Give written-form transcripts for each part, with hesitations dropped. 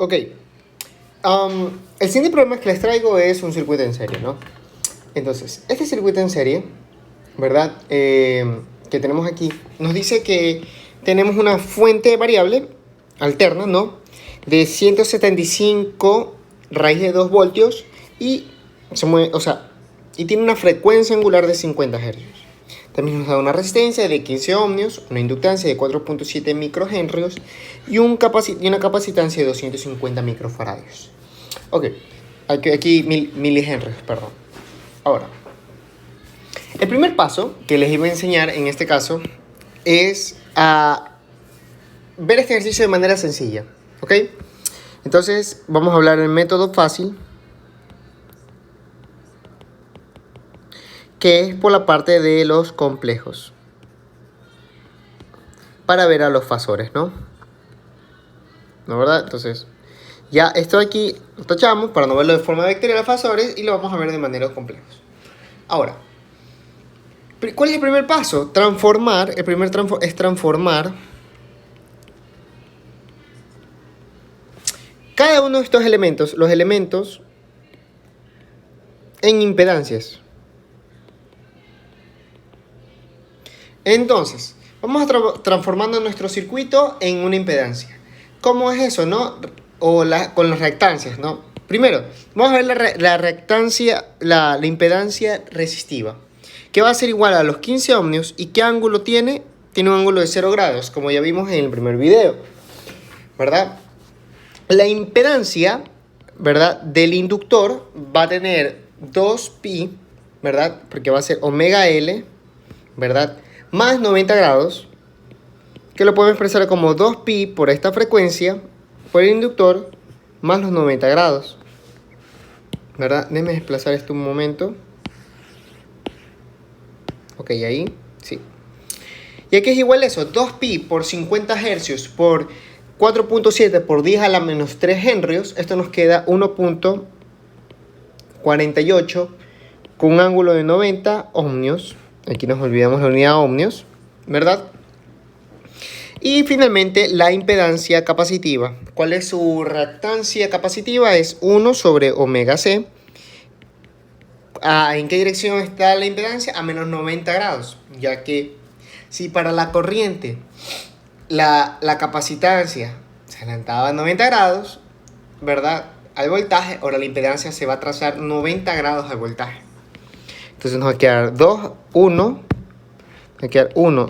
Ok. El siguiente problema que les traigo es un circuito en serie, ¿no? Entonces, este circuito en serie, ¿verdad? Que tenemos aquí, nos dice que tenemos una fuente variable alterna, ¿no? De 175 raíz de 2 voltios y se mueve, o sea, y tiene una frecuencia angular de 50 Hz. También nos da una resistencia de 15 ohmios, una inductancia de 4.7 microhenrios y una capacitancia de 250 microfaradios. Ok, aquí milihenrios, perdón. Ahora, el primer paso que les iba a enseñar en este caso es a ver este ejercicio de manera sencilla, ¿ok? Entonces vamos a hablar del método fácil, que es por la parte de los complejos, para ver a los fasores, ¿no? ¿No, verdad? Entonces, ya esto aquí lo tachamos para no verlo de forma vectorial a fasores y lo vamos a ver de manera complejos. Ahora, ¿cuál es el primer paso? Transformar, es transformar cada uno de estos elementos, los elementos, en impedancias. Entonces, vamos a transformando nuestro circuito en una impedancia. ¿Cómo es eso, no? Con las reactancias, ¿no? Primero, vamos a ver la reactancia, la impedancia resistiva, que va a ser igual a los 15 ohmios. ¿Y qué ángulo tiene? Tiene un ángulo de 0 grados, como ya vimos en el primer video, ¿verdad? La impedancia, ¿verdad?, del inductor va a tener 2pi, ¿verdad? Porque va a ser omega L, ¿verdad?, más 90 grados, que lo podemos expresar como 2pi por esta frecuencia, por el inductor, más los 90 grados, ¿verdad? Déjenme desplazar esto un momento. Ok, ahí, sí. Y aquí es igual a eso, 2pi por 50 hercios por 4.7 por 10 a la menos 3 henrios. Esto nos queda 1.48 con un ángulo de 90 ohmios. Aquí nos olvidamos la unidad ohmios, ¿verdad? Y finalmente la impedancia capacitiva. ¿Cuál es su reactancia capacitiva? Es 1 sobre omega C. ¿En qué dirección está la impedancia? A menos 90 grados, ya que si para la corriente la capacitancia se adelantaba a 90 grados, ¿verdad?, al voltaje, ahora la impedancia se va a trazar 90 grados al voltaje. Entonces nos va a quedar 1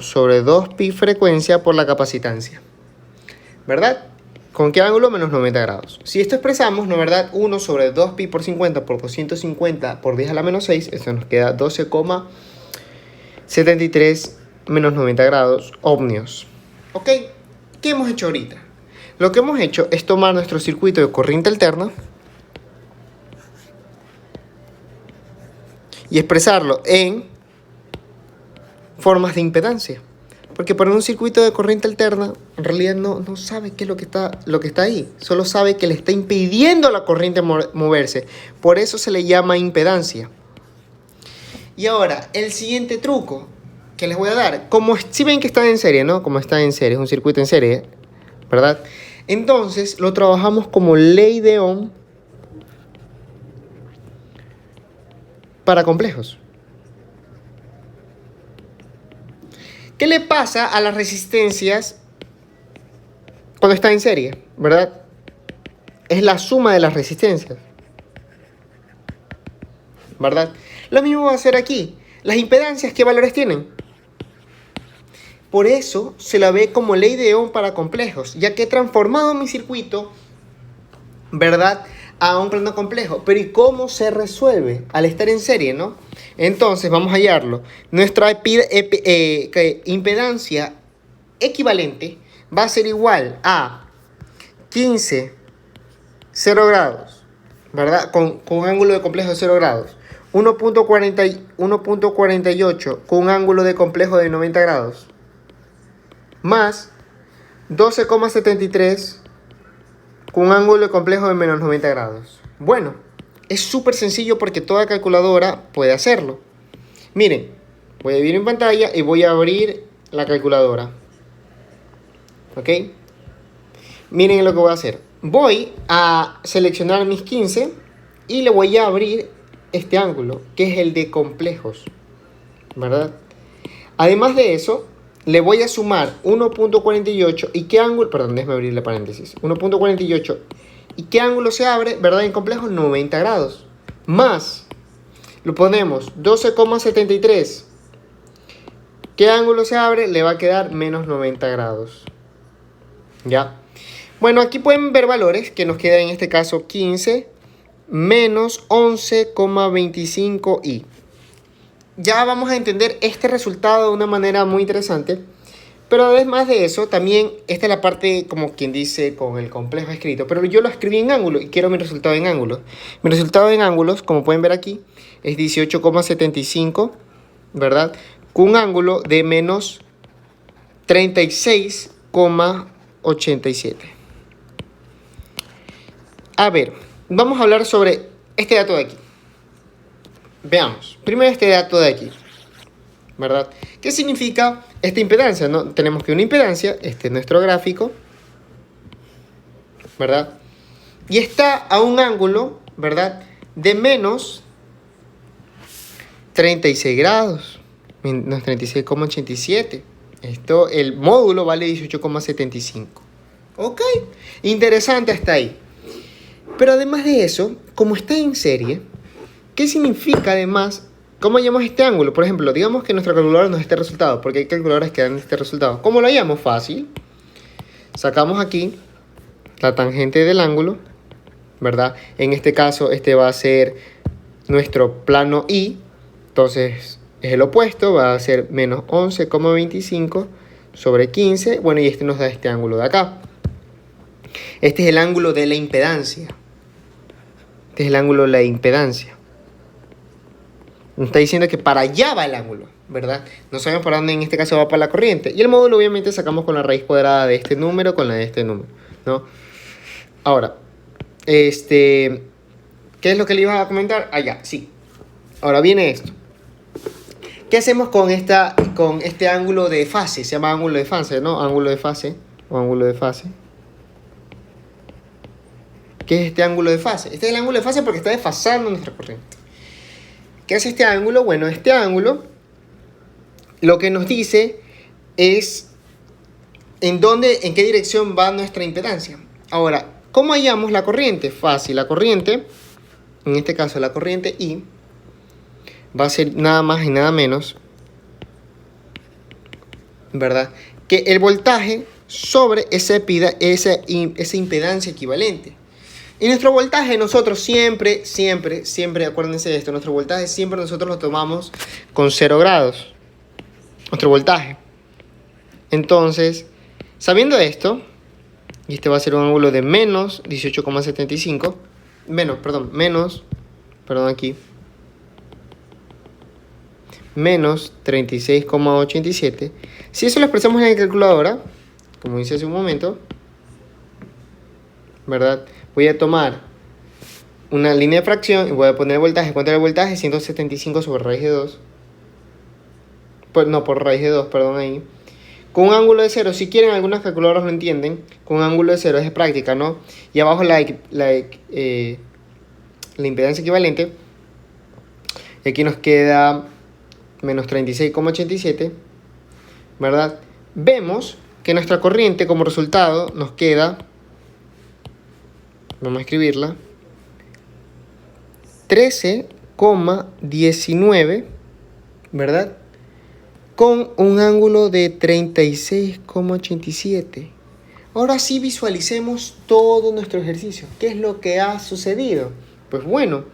sobre 2pi frecuencia por la capacitancia, ¿verdad? ¿Con qué ángulo? Menos 90 grados. Si esto expresamos, ¿no, verdad? 1 sobre 2pi por 50 por 250 por 10 a la menos 6, esto nos queda 12,73 menos 90 grados ohmios. ¿Ok? ¿Qué hemos hecho ahorita? Lo que hemos hecho es tomar nuestro circuito de corriente alterna y expresarlo en formas de impedancia. Porque para un circuito de corriente alterna, en realidad no sabe qué es lo que está ahí. Solo sabe que le está impidiendo a la corriente moverse. Por eso se le llama impedancia. Y ahora, el siguiente truco que les voy a dar. Si ven que está en serie, ¿no? Como está en serie, es un circuito en serie, ¿verdad? Entonces, lo trabajamos como ley de Ohm para complejos. ¿Qué le pasa a las resistencias cuando está en serie, verdad? Es la suma de las resistencias, ¿verdad? Lo mismo va a ser aquí. Las impedancias, ¿qué valores tienen? Por eso se la ve como ley de Ohm para complejos, ya que he transformado mi circuito, ¿verdad?, a un plano complejo. Pero ¿y cómo se resuelve? Al estar en serie, ¿no? Entonces vamos a hallarlo. Nuestra impedancia equivalente va a ser igual a 15, 0 grados, ¿verdad? Con un ángulo de complejo de 0 grados. 1.48 con un ángulo de complejo de 90 grados. Más 12,73 con un ángulo de complejo de menos 90 grados. Bueno, es súper sencillo porque toda calculadora puede hacerlo. Miren, voy a dividir en pantalla y voy a abrir la calculadora. ¿Ok? Miren lo que voy a hacer. Voy a seleccionar mis 15 y le voy a abrir este ángulo, que es el de complejos, ¿verdad? Además de eso, le voy a sumar 1.48 y qué ángulo, perdón, déjame abrir la paréntesis, 1.48 y qué ángulo se abre, ¿verdad? En complejos, 90 grados, más, lo ponemos 12,73, ¿qué ángulo se abre? Le va a quedar menos 90 grados, ¿ya? Bueno, aquí pueden ver valores que nos queda en este caso 15 menos 11,25i. Ya vamos a entender este resultado de una manera muy interesante. Pero además de eso, también esta es la parte, como quien dice, con el complejo escrito. Pero yo lo escribí en ángulo y quiero mi resultado en ángulos. Mi resultado en ángulos, como pueden ver aquí, es 18,75, ¿verdad? Con un ángulo de menos 36,87. A ver, vamos a hablar sobre este dato de aquí. Veamos, primero este dato de aquí, ¿verdad? ¿Qué significa esta impedancia? ¿No? Tenemos que una impedancia, este es nuestro gráfico, ¿verdad? Y está a un ángulo, ¿verdad? De menos 36 grados, menos 36,87. Esto, el módulo vale 18,75. Ok, interesante hasta ahí. Pero además de eso, como está en serie, ¿qué significa además? ¿Cómo hallamos este ángulo? Por ejemplo, digamos que nuestra calculadora nos dé este resultado, porque hay calculadoras que dan este resultado. ¿Cómo lo hallamos? Fácil. Sacamos aquí la tangente del ángulo, ¿verdad? En este caso, este va a ser nuestro plano I, entonces es el opuesto, va a ser menos 11,25 sobre 15. Bueno, y este nos da este ángulo de acá. Este es el ángulo de la impedancia. Este es el ángulo de la impedancia. Nos está diciendo que para allá va el ángulo, ¿verdad? No sabemos para dónde en este caso va para la corriente. Y el módulo obviamente sacamos con la raíz cuadrada de este número con la de este número, ¿no? Ahora, ¿qué es lo que le iba a comentar? Allá, sí. Ahora viene esto. ¿Qué hacemos con este ángulo de fase? Se llama ángulo de fase, ¿no? Ángulo de fase o ángulo de fase. ¿Qué es este ángulo de fase? Este es el ángulo de fase porque está desfasando nuestra corriente. ¿Qué hace este ángulo? Bueno, este ángulo lo que nos dice es en qué dirección va nuestra impedancia. Ahora, ¿cómo hallamos la corriente? Fácil, la corriente, en este caso la corriente I, va a ser nada más y nada menos, ¿verdad? Que el voltaje sobre esa impedancia equivalente. Y nuestro voltaje nosotros siempre, acuérdense de esto, nuestro voltaje siempre nosotros lo tomamos con 0 grados. Nuestro voltaje. Entonces, sabiendo esto, y este va a ser un ángulo de menos 18,75, menos 36,87. Si eso lo expresamos en la calculadora, como hice hace un momento, ¿verdad? Voy a tomar una línea de fracción y voy a poner el voltaje. ¿Cuánto era el voltaje? 175 sobre raíz de 2. Por raíz de 2, perdón, ahí. Con un ángulo de 0, si quieren, algunas calculadoras lo entienden. Con un ángulo de 0 es de práctica, ¿no? Y abajo la impedancia equivalente. Y aquí nos queda menos 36,87, ¿verdad? Vemos que nuestra corriente como resultado nos queda, vamos a escribirla, 13,19, ¿verdad? Con un ángulo de 36,87. Ahora sí visualicemos todo nuestro ejercicio. ¿Qué es lo que ha sucedido? Pues bueno,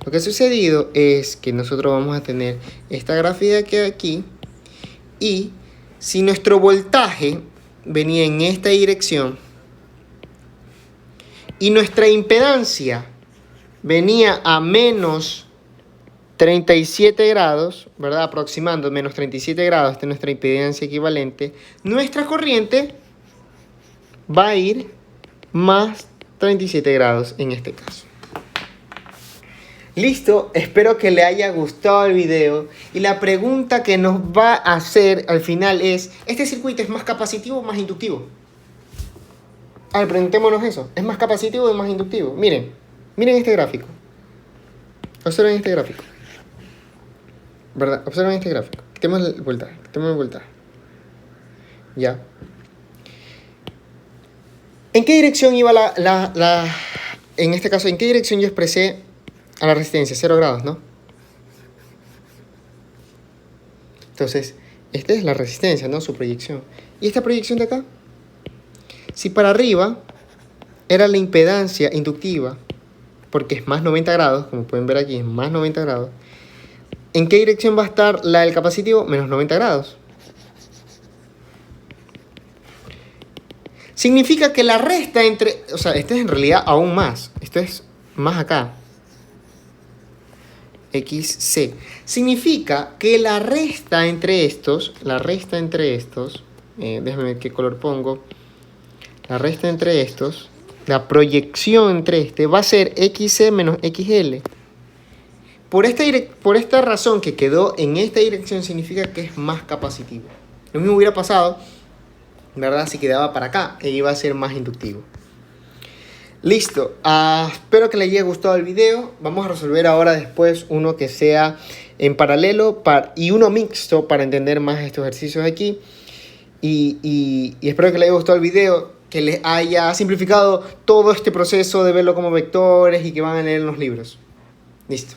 lo que ha sucedido es que nosotros vamos a tener esta gráfica que hay aquí, y si nuestro voltaje venía en esta dirección y nuestra impedancia venía a menos 37 grados, ¿verdad? Aproximando menos 37 grados de nuestra impedancia equivalente, nuestra corriente va a ir más 37 grados en este caso. Listo, espero que le haya gustado el video, y la pregunta que nos va a hacer al final es: ¿este circuito es más capacitivo o más inductivo? A ver, preguntémonos eso. ¿Es más capacitivo o más inductivo? Miren este gráfico. Observen este gráfico. ¿Verdad? Observen este gráfico. Quitemos el voltaje. Ya. ¿En qué dirección iba en este caso, en qué dirección yo expresé a la resistencia? 0 grados, ¿no? Entonces, esta es la resistencia, ¿no? Su proyección. ¿Y esta proyección de acá? Si para arriba era la impedancia inductiva, porque es más 90 grados, como pueden ver aquí, es más 90 grados. ¿En qué dirección va a estar la del capacitivo? Menos 90 grados. Significa que la resta entre... O sea, este es en realidad aún más. Esto es más acá. XC. Significa que la resta entre estos... déjame ver qué color pongo. La resta entre estos... La proyección entre este va a ser XC menos XL. Por esta razón que quedó en esta dirección significa que es más capacitivo. Lo mismo hubiera pasado, ¿verdad? Si quedaba para acá, e iba a ser más inductivo. Listo. Espero que les haya gustado el video. Vamos a resolver ahora después uno que sea en paralelo y uno mixto para entender más estos ejercicios aquí. Y espero que les haya gustado el video, que les haya simplificado todo este proceso de verlo como vectores y que van a leer en los libros. Listo.